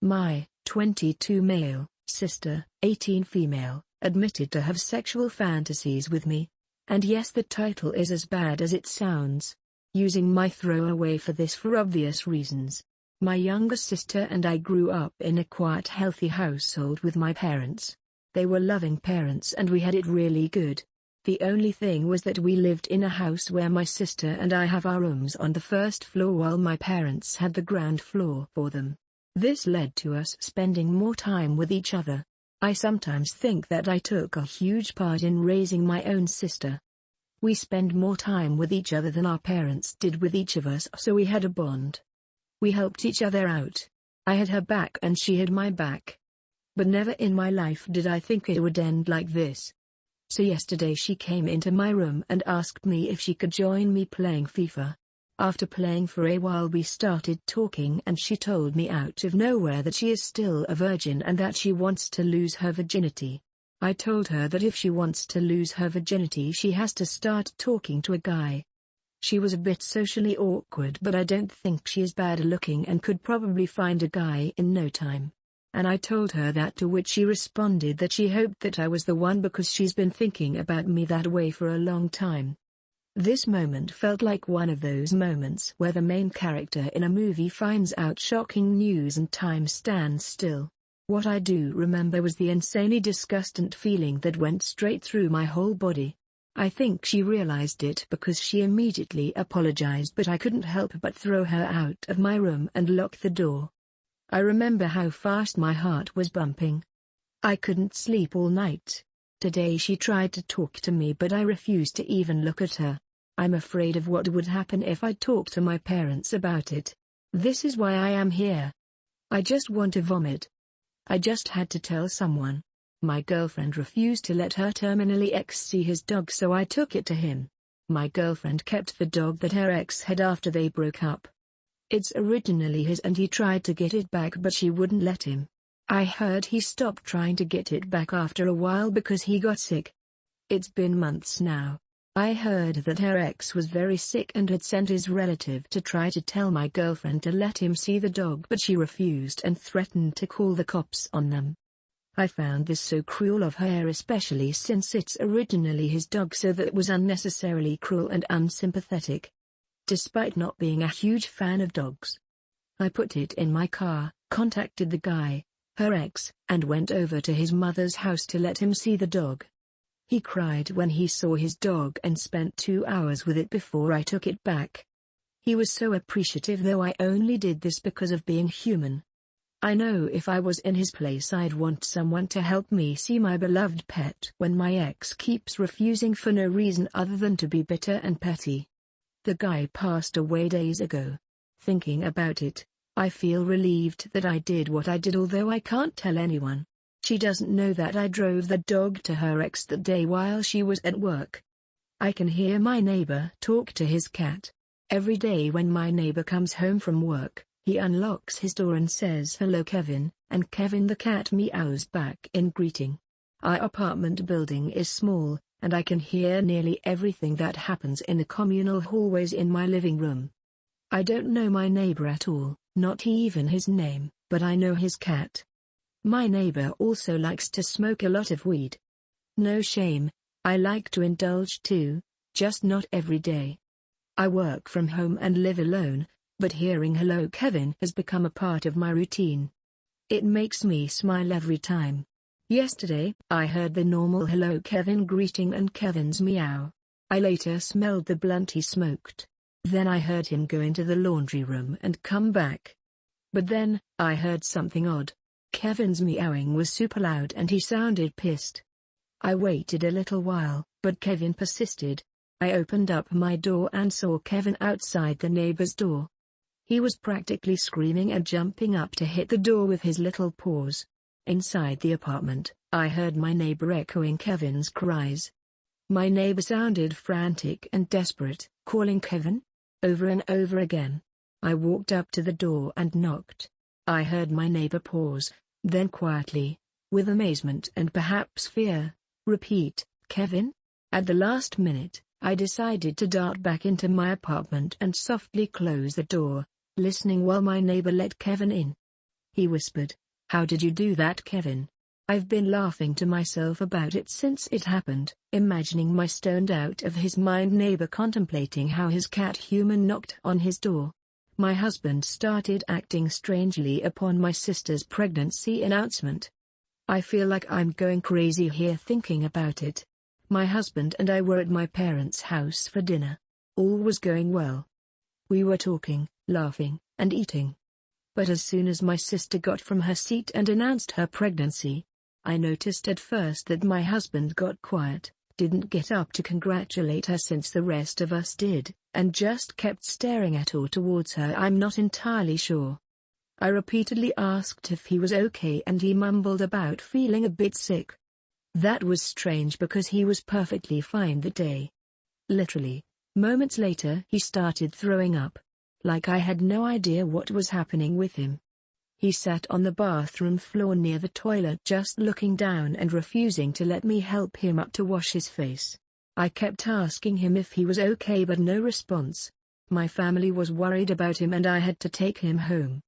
My 22 male sister, 18 female, admitted to have sexual fantasies with me. And yes, the title is as bad as it sounds. Using my throwaway for this for obvious reasons. My younger sister and I grew up in a quiet, healthy household with my parents. They were loving parents and we had it really good. The only thing was that we lived in a house where my sister and I have our rooms on the first floor while my parents had the ground floor for them. This led to us spending more time with each other. I sometimes think that I took a huge part in raising my own sister. We spend more time with each other than our parents did with each of us, so we had a bond. We helped each other out. I had her back and she had my back. But never in my life did I think it would end like this. So yesterday she came into my room and asked me if she could join me playing FIFA. After playing for a while we started talking and she told me out of nowhere that she is still a virgin and that she wants to lose her virginity. I told her that if she wants to lose her virginity she has to start talking to a guy. She was a bit socially awkward, but I don't think she is bad looking and could probably find a guy in no time. And I told her that, to which she responded that she hoped that I was the one because she's been thinking about me that way for a long time. This moment felt like one of those moments where the main character in a movie finds out shocking news and time stands still. What I do remember was the insanely disgusting feeling that went straight through my whole body. I think she realized it because she immediately apologized, but I couldn't help but throw her out of my room and lock the door. I remember how fast my heart was bumping. I couldn't sleep all night. Today she tried to talk to me but I refused to even look at her. I'm afraid of what would happen if I talk to my parents about it. This is why I am here. I just want to vomit. I just had to tell someone. My girlfriend refused to let her terminally ex see his dog, so I took it to him. My girlfriend kept the dog that her ex had after they broke up. It's originally his and he tried to get it back but she wouldn't let him. I heard he stopped trying to get it back after a while because he got sick. It's been months now. I heard that her ex was very sick and had sent his relative to try to tell my girlfriend to let him see the dog, but she refused and threatened to call the cops on them. I found this so cruel of her, especially since it's originally his dog, so that it was unnecessarily cruel and unsympathetic. Despite not being a huge fan of dogs, I put it in my car, contacted the guy, her ex, and went over to his mother's house to let him see the dog. He cried when he saw his dog and spent 2 hours with it before I took it back. He was so appreciative, though I only did this because of being human. I know if I was in his place I'd want someone to help me see my beloved pet when my ex keeps refusing for no reason other than to be bitter and petty. The guy passed away days ago. Thinking about it, I feel relieved that I did what I did, although I can't tell anyone. She doesn't know that I drove the dog to her ex that day while she was at work. I can hear my neighbor talk to his cat. Every day when my neighbor comes home from work, he unlocks his door and says hello Kevin, and Kevin the cat meows back in greeting. Our apartment building is small, and I can hear nearly everything that happens in the communal hallways in my living room. I don't know my neighbor at all, not even his name, but I know his cat. My neighbor also likes to smoke a lot of weed. No shame, I like to indulge too, just not every day. I work from home and live alone, but hearing hello Kevin has become a part of my routine. It makes me smile every time. Yesterday, I heard the normal hello Kevin greeting and Kevin's meow. I later smelled the blunt he smoked. Then I heard him go into the laundry room and come back. But then, I heard something odd. Kevin's meowing was super loud and he sounded pissed. I waited a little while, but Kevin persisted. I opened up my door and saw Kevin outside the neighbor's door. He was practically screaming and jumping up to hit the door with his little paws. Inside the apartment, I heard my neighbor echoing Kevin's cries. My neighbor sounded frantic and desperate, calling Kevin over and over again. I walked up to the door and knocked. I heard my neighbor pause, then quietly, with amazement and perhaps fear, repeat, Kevin? At the last minute, I decided to dart back into my apartment and softly close the door, listening while my neighbor let Kevin in. He whispered, "How did you do that, Kevin?" I've been laughing to myself about it since it happened, imagining my stoned out of his mind neighbor contemplating how his cat human knocked on his door. My husband started acting strangely upon my sister's pregnancy announcement. I feel like I'm going crazy here thinking about it. My husband and I were at my parents' house for dinner. All was going well. We were talking, laughing, and eating. But as soon as my sister got from her seat and announced her pregnancy, I noticed at first that my husband got quiet, didn't get up to congratulate her since the rest of us did, and just kept staring at or towards her. I'm not entirely sure. I repeatedly asked if he was okay and he mumbled about feeling a bit sick. That was strange because he was perfectly fine that day. Literally, moments later he started throwing up. Like I had no idea what was happening with him. He sat on the bathroom floor near the toilet just looking down and refusing to let me help him up to wash his face. I kept asking him if he was okay but no response. My family was worried about him and I had to take him home.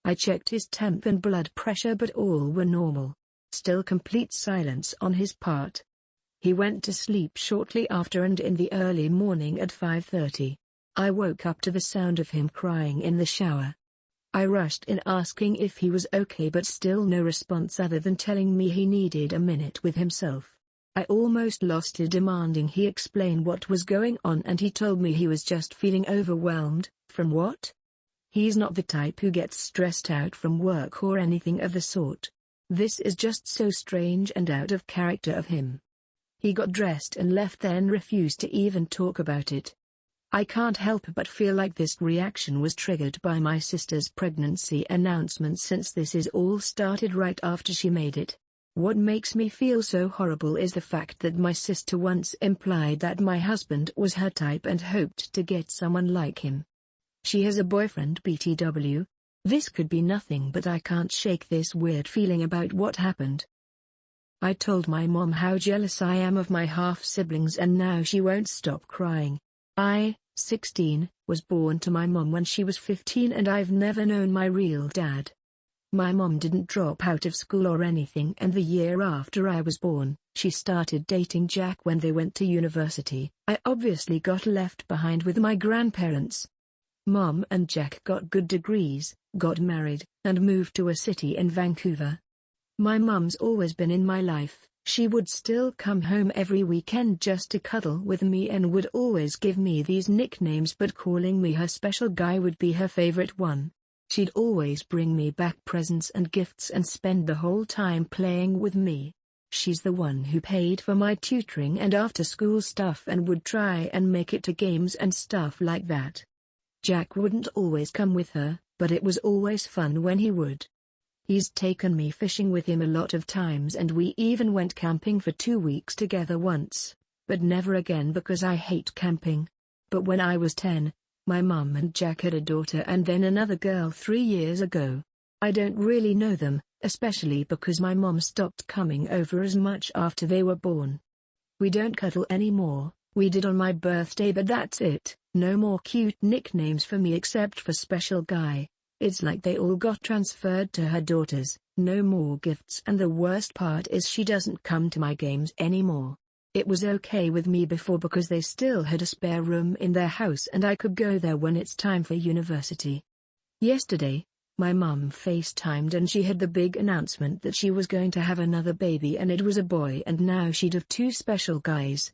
I checked his temp and blood pressure but all were normal. Still complete silence on his part. He went to sleep shortly after and in the early morning at 5:30. I woke up to the sound of him crying in the shower. I rushed in asking if he was okay but still no response other than telling me he needed a minute with himself. I almost lost it demanding he explain what was going on and he told me he was just feeling overwhelmed. From what? He's not the type who gets stressed out from work or anything of the sort. This is just so strange and out of character of him. He got dressed and left then refused to even talk about it. I can't help but feel like this reaction was triggered by my sister's pregnancy announcement since this is all started right after she made it. What makes me feel so horrible is the fact that my sister once implied that my husband was her type and hoped to get someone like him. She has a boyfriend BTW. This could be nothing but I can't shake this weird feeling about what happened. I told my mom how jealous I am of my half-siblings and now she won't stop crying. I, 16, was born to my mom when she was 15 and I've never known my real dad. My mom didn't drop out of school or anything and the year after I was born, she started dating Jack when they went to university. I obviously got left behind with my grandparents. Mom and Jack got good degrees, got married, and moved to a city in Vancouver. My mom's always been in my life. She would still come home every weekend just to cuddle with me and would always give me these nicknames, but calling me her special guy would be her favorite one. She'd always bring me back presents and gifts and spend the whole time playing with me. She's the one who paid for my tutoring and after-school stuff and would try and make it to games and stuff like that. Jack wouldn't always come with her, but it was always fun when he would. He's taken me fishing with him a lot of times and we even went camping for 2 weeks together once, but never again because I hate camping. But when I was 10, my mum and Jack had a daughter and then another girl 3 years ago. I don't really know them, especially because my mom stopped coming over as much after they were born. We don't cuddle anymore. We did on my birthday but that's it. No more cute nicknames for me except for special guy. It's like they all got transferred to her daughters. No more gifts and the worst part is she doesn't come to my games anymore. It was okay with me before because they still had a spare room in their house and I could go there when it's time for university. Yesterday, my mum FaceTimed and she had the big announcement that she was going to have another baby and it was a boy and now she'd have 2 special guys.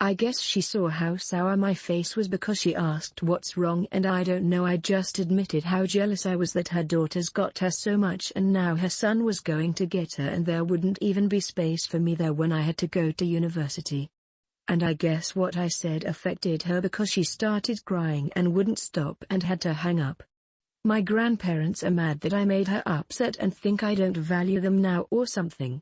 I guess she saw how sour my face was because she asked what's wrong and I don't know, I just admitted how jealous I was that her daughters got her so much and now her son was going to get her and there wouldn't even be space for me there when I had to go to university. And I guess what I said affected her because she started crying and wouldn't stop and had to hang up. My grandparents are mad that I made her upset and think I don't value them now or something.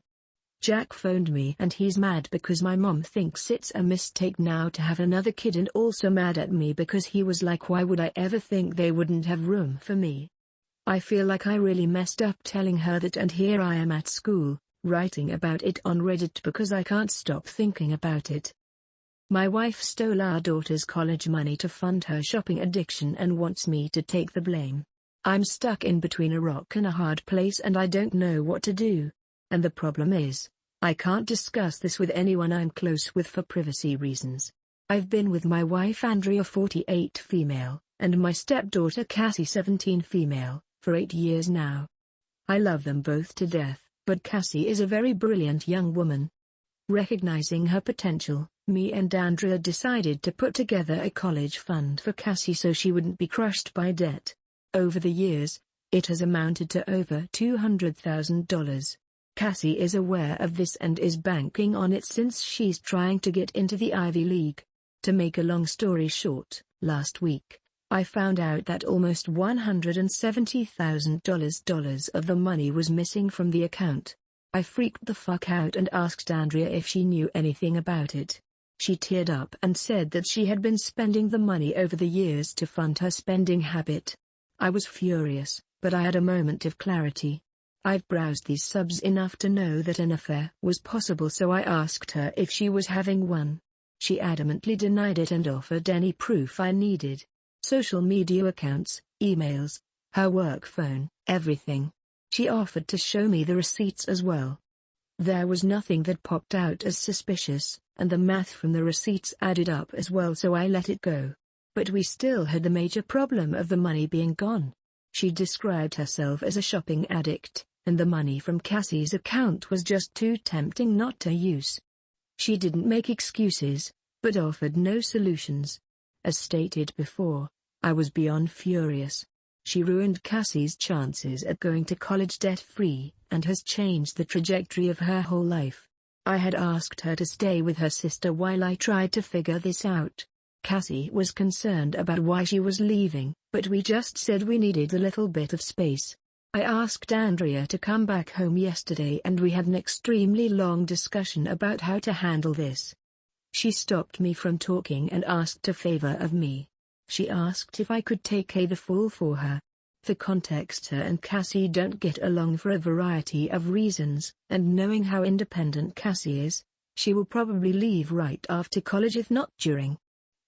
Jack phoned me and he's mad because my mom thinks it's a mistake now to have another kid and also mad at me because he was like, why would I ever think they wouldn't have room for me? I feel like I really messed up telling her that and here I am at school, writing about it on Reddit because I can't stop thinking about it. My wife stole our daughter's college money to fund her shopping addiction and wants me to take the blame. I'm stuck in between a rock and a hard place and I don't know what to do. And the problem is, I can't discuss this with anyone I'm close with for privacy reasons. I've been with my wife Andrea 48 female, and my stepdaughter Cassie 17 female, for 8 years now. I love them both to death, but Cassie is a very brilliant young woman. Recognizing her potential, me and Andrea decided to put together a college fund for Cassie so she wouldn't be crushed by debt. Over the years, it has amounted to over $200,000. Cassie is aware of this and is banking on it since she's trying to get into the Ivy League. To make a long story short, last week, I found out that almost $170,000 of the money was missing from the account. I freaked the fuck out and asked Andrea if she knew anything about it. She teared up and said that she had been spending the money over the years to fund her spending habit. I was furious, but I had a moment of clarity. I've browsed these subs enough to know that an affair was possible, so I asked her if she was having one. She adamantly denied it and offered any proof I needed. Social media accounts, emails, her work phone, everything. She offered to show me the receipts as well. There was nothing that popped out as suspicious, and the math from the receipts added up as well, so I let it go. But we still had the major problem of the money being gone. She described herself as a shopping addict, and the money from Cassie's account was just too tempting not to use. She didn't make excuses, but offered no solutions. As stated before, I was beyond furious. She ruined Cassie's chances at going to college debt-free, and has changed the trajectory of her whole life. I had asked her to stay with her sister while I tried to figure this out. Cassie was concerned about why she was leaving, but we just said we needed a little bit of space. I asked Andrea to come back home yesterday and we had an extremely long discussion about how to handle this. She stopped me from talking and asked a favor of me. She asked if I could take the fall for her. For context, her and Cassie don't get along for a variety of reasons, and knowing how independent Cassie is, she will probably leave right after college if not during.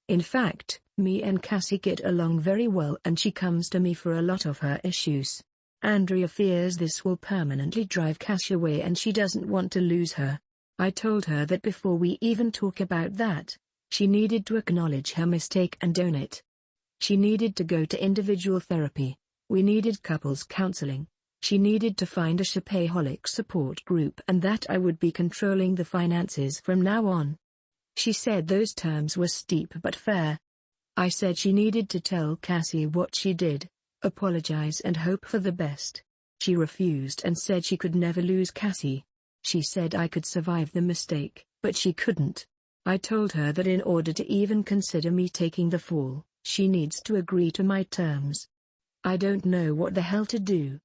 In fact, me and Cassie get along very well and she comes to me for a lot of her issues. Andrea fears this will permanently drive Cassie away and she doesn't want to lose her. I told her that before we even talk about that, she needed to acknowledge her mistake and own it. She needed to go to individual therapy. We needed couples counseling. She needed to find a shopaholic support group and that I would be controlling the finances from now on. She said those terms were steep but fair. I said she needed to tell Cassie what she did, apologize and hope for the best. She refused and said she could never lose Cassie. She said I could survive the mistake, but she couldn't. I told her that in order to even consider me taking the fall, she needs to agree to my terms. I don't know what the hell to do.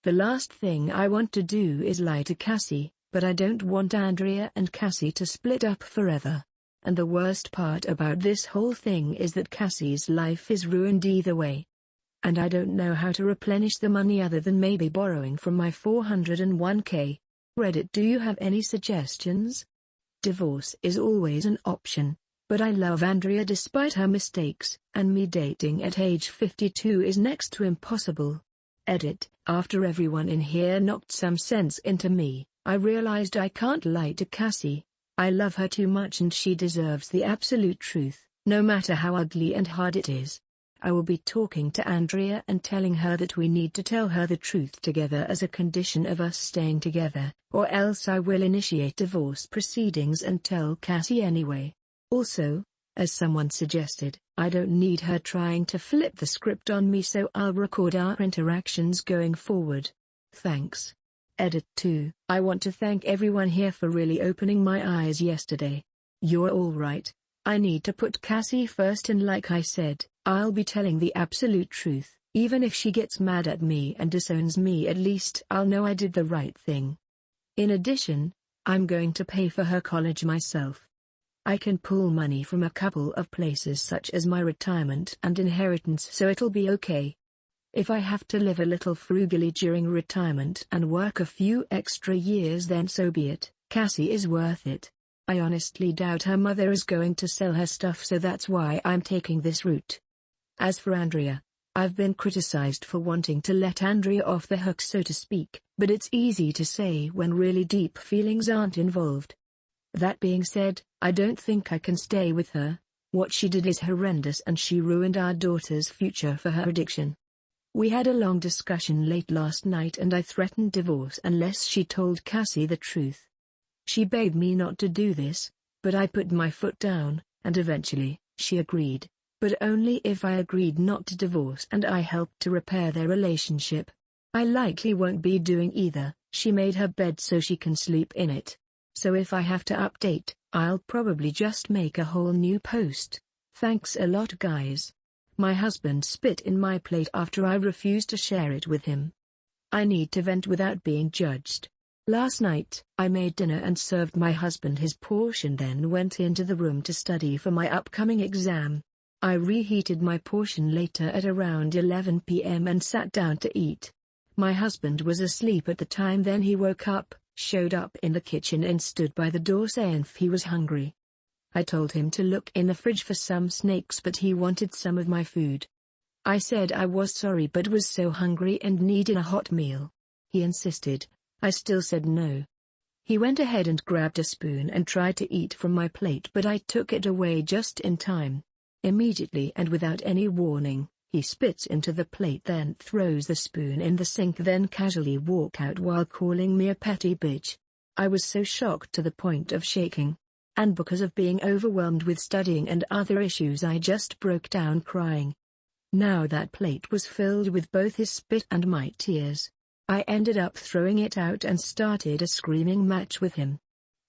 The last thing I want to do is lie to Cassie, but I don't want Andrea and Cassie to split up forever. And the worst part about this whole thing is that Cassie's life is ruined either way. And I don't know how to replenish the money other than maybe borrowing from my 401k. Reddit, do you have any suggestions? Divorce is always an option, but I love Andrea despite her mistakes, and me dating at age 52 is next to impossible. Edit, after everyone in here knocked some sense into me, I realized I can't lie to Cassie. I love her too much and she deserves the absolute truth, no matter how ugly and hard it is. I will be talking to Andrea and telling her that we need to tell her the truth together as a condition of us staying together, or else I will initiate divorce proceedings and tell Cassie anyway. Also, as someone suggested, I don't need her trying to flip the script on me, so I'll record our interactions going forward. Thanks. Edit 2. I want to thank everyone here for really opening my eyes yesterday. You're all right. I need to put Cassie first, and like I said, I'll be telling the absolute truth. Even if she gets mad at me and disowns me, at least I'll know I did the right thing. In addition, I'm going to pay for her college myself. I can pull money from a couple of places such as my retirement and inheritance, so it'll be okay. If I have to live a little frugally during retirement and work a few extra years, then so be it. Cassie is worth it. I honestly doubt her mother is going to sell her stuff, so that's why I'm taking this route. As for Andrea, I've been criticized for wanting to let Andrea off the hook, so to speak, but it's easy to say when really deep feelings aren't involved. That being said, I don't think I can stay with her. What she did is horrendous and she ruined our daughter's future for her addiction. We had a long discussion late last night and I threatened divorce unless she told Cassie the truth. She begged me not to do this, but I put my foot down, and eventually, she agreed, but only if I agreed not to divorce and I helped to repair their relationship. I likely won't be doing either. She made her bed so she can sleep in it. So if I have to update, I'll probably just make a whole new post. Thanks a lot, guys. My husband spit in my plate after I refused to share it with him. I need to vent without being judged. Last night, I made dinner and served my husband his portion, then went into the room to study for my upcoming exam. I reheated my portion later at around 11 p.m. and sat down to eat. My husband was asleep at the time, then he woke up, showed up in the kitchen and stood by the door saying if he was hungry. I told him to look in the fridge for some snakes, but he wanted some of my food. I said I was sorry but was so hungry and needed a hot meal. He insisted. I still said no. He went ahead and grabbed a spoon and tried to eat from my plate, but I took it away just in time. Immediately and without any warning, he spits into the plate, then throws the spoon in the sink, then casually walk out while calling me a petty bitch. I was so shocked to the point of shaking. And because of being overwhelmed with studying and other issues, I just broke down crying. Now that plate was filled with both his spit and my tears. I ended up throwing it out and started a screaming match with him.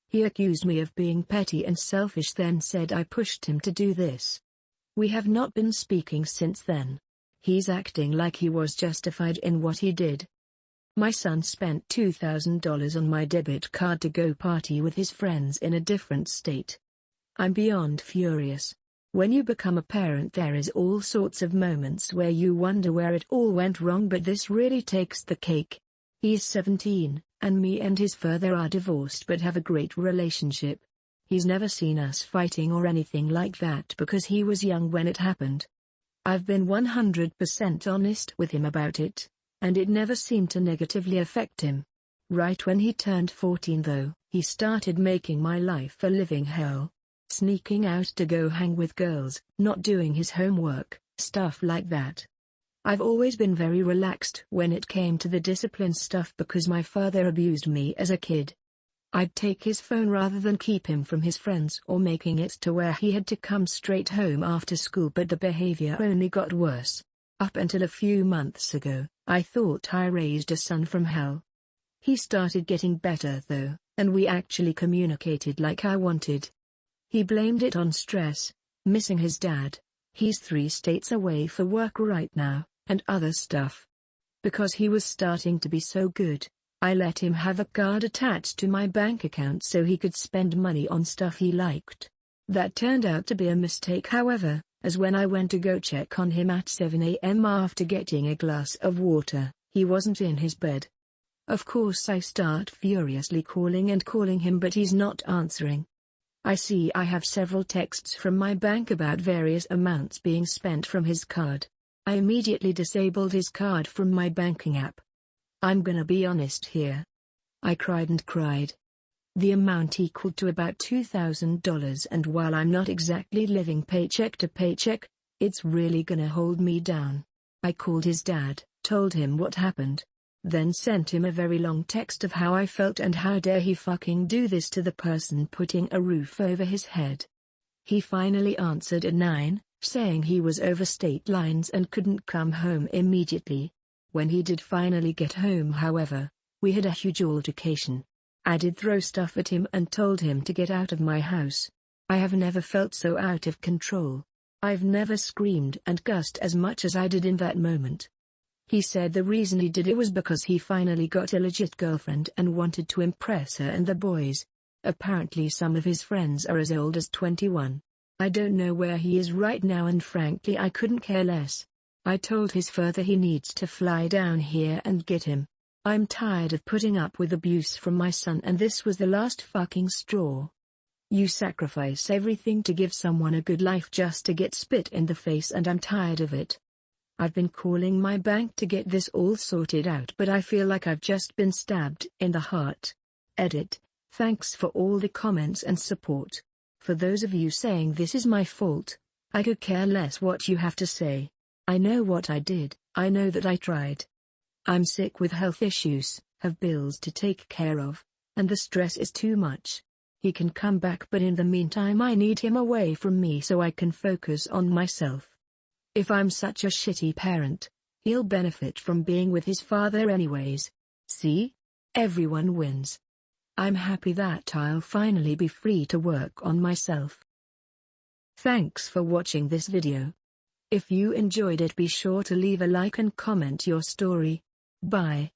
He accused me of being petty and selfish, then said I pushed him to do this. We have not been speaking since then. He's acting like he was justified in what he did. My son spent $2,000 on my debit card to go party with his friends in a different state. I'm beyond furious. When you become a parent, there is all sorts of moments where you wonder where it all went wrong, but this really takes the cake. He's 17, and me and his father are divorced but have a great relationship. He's never seen us fighting or anything like that because he was young when it happened. I've been 100% honest with him about it, and it never seemed to negatively affect him. Right when he turned 14 though, he started making my life a living hell. Sneaking out to go hang with girls, not doing his homework, stuff like that. I've always been very relaxed when it came to the discipline stuff because my father abused me as a kid. I'd take his phone rather than keep him from his friends or making it to where he had to come straight home after school, but the behavior only got worse. Up until a few months ago, I thought I raised a son from hell. He started getting better though, and we actually communicated like I wanted. He blamed it on stress, missing his dad. He's 3 states away for work right now, and other stuff. Because he was starting to be so good, I let him have a card attached to my bank account so he could spend money on stuff he liked. That turned out to be a mistake, however, as when I went to go check on him at 7 a.m. after getting a glass of water, he wasn't in his bed. Of course I start furiously calling him, but he's not answering. I see I have several texts from my bank about various amounts being spent from his card. I immediately disabled his card from my banking app. I'm gonna be honest here. I cried and cried. The amount equaled to about $2,000, and while I'm not exactly living paycheck to paycheck, it's really gonna hold me down. I called his dad, told him what happened, then sent him a very long text of how I felt and how dare he fucking do this to the person putting a roof over his head. He finally answered at 9, saying he was over state lines and couldn't come home immediately. When he did finally get home, however, we had a huge altercation. I did throw stuff at him and told him to get out of my house. I have never felt so out of control. I've never screamed and cussed as much as I did in that moment. He said the reason he did it was because he finally got a legit girlfriend and wanted to impress her and the boys. Apparently some of his friends are as old as 21. I don't know where he is right now, and frankly I couldn't care less. I told his father he needs to fly down here and get him. I'm tired of putting up with abuse from my son, and this was the last fucking straw. You sacrifice everything to give someone a good life just to get spit in the face, and I'm tired of it. I've been calling my bank to get this all sorted out, but I feel like I've just been stabbed in the heart. Edit. Thanks for all the comments and support. For those of you saying this is my fault, I could care less what you have to say. I know what I did, I know that I tried. I'm sick with health issues, have bills to take care of, and the stress is too much. He can come back, but in the meantime I need him away from me so I can focus on myself. If I'm such a shitty parent, he'll benefit from being with his father anyways. See? Everyone wins. I'm happy that I'll finally be free to work on myself. Thanks for watching this video. If you enjoyed it, be sure to leave a like and comment your story. Bye.